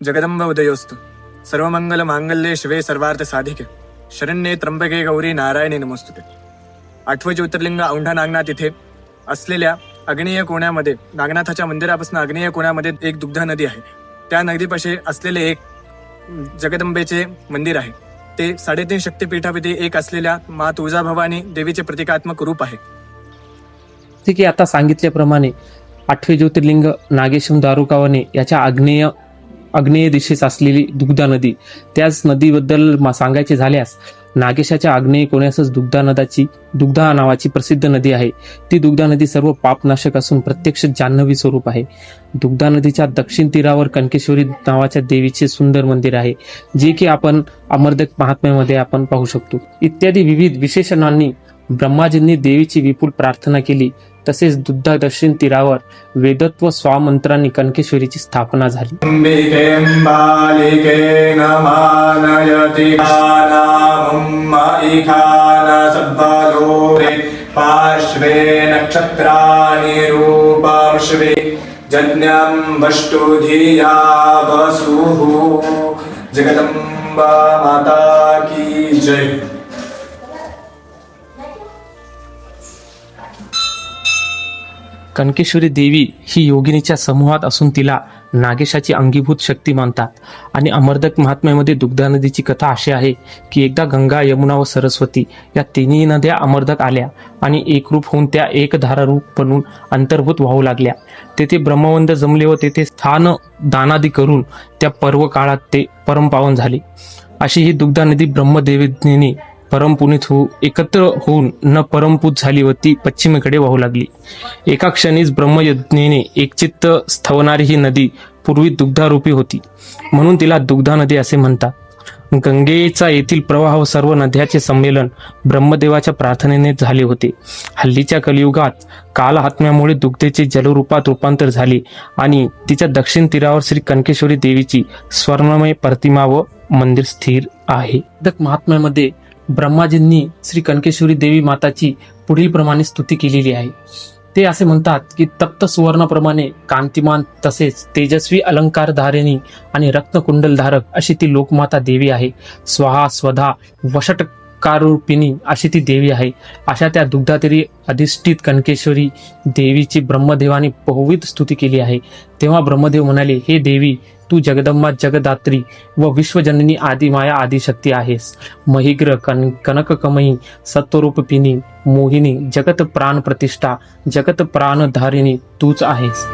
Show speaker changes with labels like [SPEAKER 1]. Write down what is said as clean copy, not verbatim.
[SPEAKER 1] जगदंब उदयोस्तु सर्वमंगल मांगल्ये शिवे सर्वार्थ साधिके शरण्ये त्र्यंबके गौरी नारायणी नमोस्तुते. 8वे ज्योतिर्लिंग औंढा नागनाथ इथे असलेल्या आग्नेय कोण्यामध्ये, नागनाथाच्या मंदिरापासून आग्नेय कोण्यामध्ये एक दुग्धा नदी आहे. त्या नदीपाशी असलेले एक जगदंबेचे मंदिर आहे. ते 3.5 शक्तिपीठापैकी एक असलेल्या मा तुळजाभवानी देवीचे प्रतिकात्मक रूप आहे.
[SPEAKER 2] ठीक आहे, आता सांगितल्याप्रमाणे 8वे ज्योतिर्लिंग नागेशम दारुकावने याच्या आग्नेय दिशेस असलेली दुग्धा नदी, त्याच नदीबद्दल सांगायचे झाल्यास नागेशाच्या आग्नेय कोण्यासच दुग्धा नावाची प्रसिद्ध नदी आहे. ती दुग्धा नदी सर्व पापनाशक असून प्रत्यक्ष जान्हवी स्वरूप आहे. दुग्धा नदीच्या दक्षिण तीरावर कनकेश्वरी नावाच्या देवीचे सुंदर मंदिर आहे, जे की आपण अमरदक महात्म्यामध्ये आपण पाहू शकतो. इत्यादी विविध विशेषणांनी ब्रह्माजींनी देवीची विपुल प्रार्थना केली. तसेच दुग्धा दक्षिण तीरावर वेदत्व स्वामंत्रांनी कनकेश्वरीची स्थापना झाली.
[SPEAKER 1] पार्श्वे नक्षत्राणि रूपमश्वे जज्ञं वष्टु धिया वसुः. जगदंबा माता की जय.
[SPEAKER 2] कनकेश्वरी देवी ही योगिनीच्या समूहात असून तिला नागेशाची अंगीभूत शक्ती मानतात. आणि अमरदक महात्म्यामध्ये दुग्धा नदीची कथा अशी आहे की एकदा गंगा, यमुना व सरस्वती या तिन्ही नद्या अमरदक आल्या आणि एकरूप होऊन त्या एकधारा रूप बनून अंतर्भूत वाहू लागल्या. तेथे ब्रह्मवंद जमले व तेथे स्थान दानादी करून त्या पर्व काळात ते परमपावन झाले. अशी ही दुग्धा नदी ब्रह्मदेवीने परमपुनीत एकत्र होऊन न परमपूत झाली व ती पश्चिमेकडे वाहू लागली. एका क्षणीच ब्रह्मयज्ञेने एकचित्त स्थवणारी ही नदी पूर्वी दुग्धारूपी होती, म्हणून तिला दुग्धा नदी असे म्हणतात. गंगेचा येथील प्रवाह व सर्व नद्याचे संमेलन ब्रह्मदेवाच्या प्रार्थनेने झाले होते. हल्लीच्या कलियुगात कालहात्म्यामुळे दुग्धेचे जलरूपात रूपांतर झाले आणि तिच्या दक्षिण तीरावर श्री कनकेश्वरी देवीची स्वर्णमय प्रतिमा व मंदिर स्थिर आहे. महात्म्यामध्ये ब्रह्माजींनी श्री कनकेश्वरी देवी माताची पुढील प्रमाणे स्तुती केलेली आहे. ते असे म्हणतात की तप्त सुवर्णाप्रमाणे कांतिमान तसेच तेजस्वी अलंकार धारिणी आणि रत्नकुंडल धारक अशी ती लोकमाता देवी आहे. स्वाहा स्वधा वषटकारूपिणी अशी ती देवी आहे. अशा त्या दुग्धातीरी अधिष्ठित कनकेश्वरी देवीची ब्रह्मदेवाने बहुविध स्तुती केली आहे. तेव्हा ब्रह्मदेव म्हणाले, हे देवी, तू जगदंबा, जगदात्री व विश्वजननी आदिमाया आदिशक्ती आहेस. महिग्र कनककमयी सत्वरूपिणी मोहिनी जगत प्राण प्रतिष्ठा जगत प्राणधारिणी तूच आहेस.